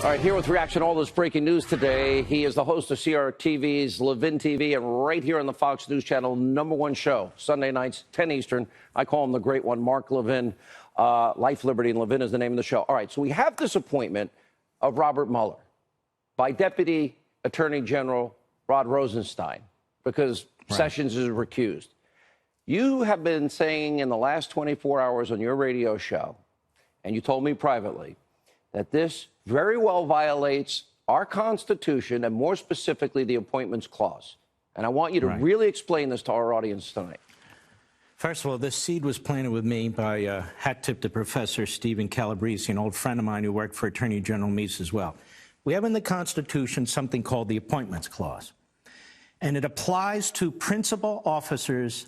All right, here with reaction to all this breaking news today, he is the host of CRTV's Levin TV, and right here on the Fox News Channel, #1 show, Sunday nights, 10 Eastern. I call him the great one, Mark Levin. Life, Liberty, and Levin is the name of the show. All right, so we have this appointment of Robert Mueller by Deputy Attorney General Rod Rosenstein because Sessions is recused. You have been saying in the last 24 hours on your radio show, and you told me privately, that this very well violates our Constitution and more specifically the Appointments Clause. And I want you to really explain this to our audience tonight. First of all, this seed was planted with me by hat-tip to Professor Stephen Calabrese, an old friend of mine who worked for Attorney General Meese as well. We have in the Constitution something called the Appointments Clause, and it applies to principal officers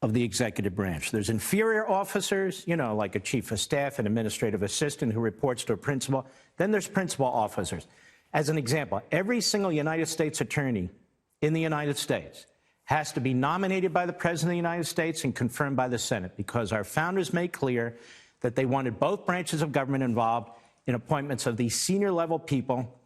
of the executive branch. There's inferior officers, you know, like a chief of staff, an administrative assistant who reports to a principal. Then there's principal officers. As an example, every single United States attorney in the United States has to be nominated by the President of the United States and confirmed by the Senate, because our founders made clear that they wanted both branches of government involved in appointments of these senior level people.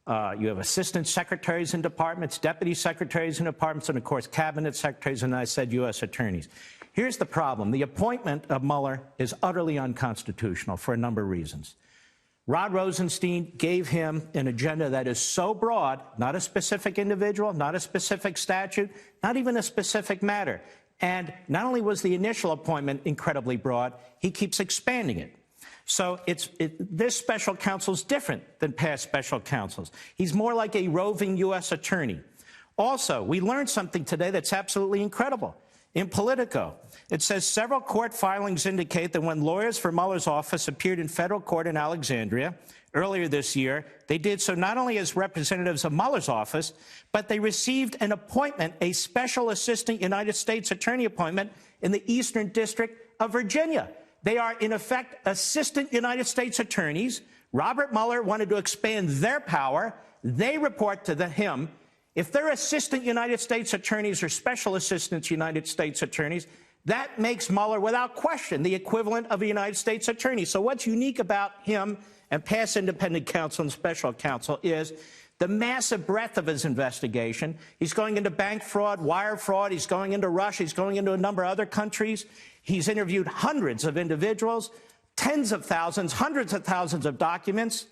You have assistant secretaries in departments, deputy secretaries in departments, and, of course, cabinet secretaries, and I said U.S. attorneys. Here's the problem. The appointment of Mueller is utterly unconstitutional for a number of reasons. Rod Rosenstein gave him an agenda that is so broad, not a specific individual, not a specific statute, not even a specific matter. And not only was the initial appointment incredibly broad, he keeps expanding it. So this special counsel is different than past special counsels. He's more like a roving U.S. attorney. Also, we learned something today that's absolutely incredible. In Politico, it says several court filings indicate that when lawyers for Mueller's office appeared in federal court in Alexandria earlier this year, they did so not only as representatives of Mueller's office, but they received an appointment, a special assistant United States attorney appointment in the Eastern District of Virginia. They are, in effect, assistant United States attorneys. Robert Mueller wanted to expand their power. They report to him. If they're assistant United States attorneys or special assistants United States attorneys, that makes Mueller, without question, the equivalent of a United States attorney. So what's unique about him and past independent counsel and special counsel is the massive breadth of his investigation. He's going into bank fraud, wire fraud. He's going into Russia. He's going into a number of other countries. He's interviewed hundreds of individuals, tens of thousands, hundreds of thousands of documents.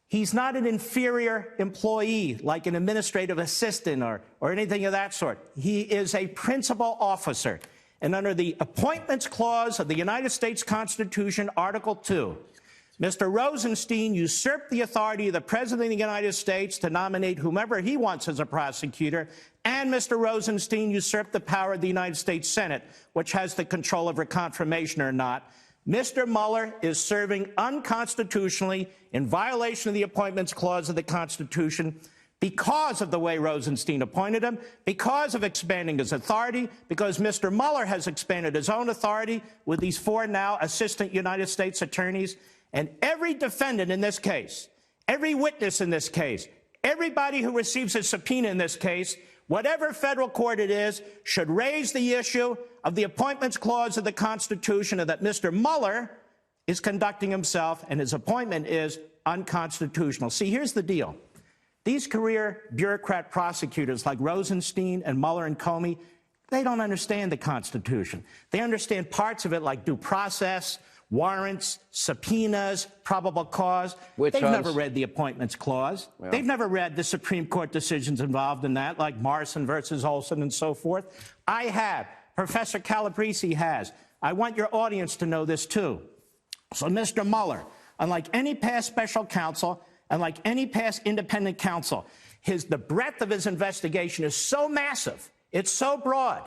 He's not an inferior employee like an administrative assistant or anything of that sort. He is a principal officer. And under the Appointments Clause of the United States Constitution, Article 2, Mr. Rosenstein usurped the authority of the President of the United States to nominate whomever he wants as a prosecutor, and Mr. Rosenstein usurped the power of the United States Senate, which has the control over confirmation or not. Mr. Mueller is serving unconstitutionally in violation of the Appointments Clause of the Constitution because of the way Rosenstein appointed him, because of expanding his authority, because Mr. Mueller has expanded his own authority with these 4 now assistant United States attorneys. And every defendant in this case, every witness in this case, everybody who receives a subpoena in this case, whatever federal court it is, should raise the issue of the Appointments Clause of the Constitution and that Mr. Mueller is conducting himself and his appointment is unconstitutional. See, here's the deal. These career bureaucrat prosecutors like Rosenstein and Mueller and Comey, they don't understand the Constitution. They understand parts of it like due process, warrants, subpoenas, probable cause. They've never read the Appointments Clause. Yeah. They've never read the Supreme Court decisions involved in that, like Morrison versus Olson and so forth. I have. Professor Calabrese has. I want your audience to know this, too. So Mr. Mueller, unlike any past special counsel, unlike any past independent counsel, the breadth of his investigation is so massive, it's so broad.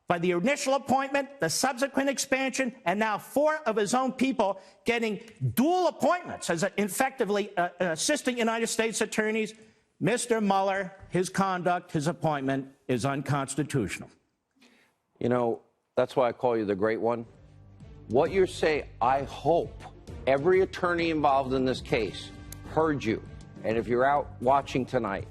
By the initial appointment, the subsequent expansion, and now 4 of his own people getting dual appointments as effectively assistant United States attorneys, Mr. Mueller, his conduct, his appointment is unconstitutional. You know, that's why I call you the great one. What you're saying, I hope every attorney involved in this case heard you. And if you're out watching tonight,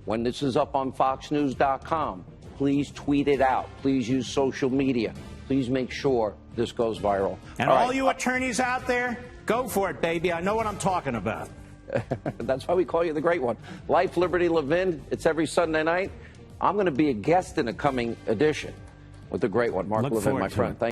when this is up on foxnews.com, please tweet it out. Please use social media. Please make sure this goes viral. And all you attorneys out there, go for it, baby. I know what I'm talking about. That's why we call you the Great One. Life, Liberty, Levin. It's every Sunday night. I'm going to be a guest in a coming edition with the Great One, Mark Look Levin, forward my to friend. it. Thank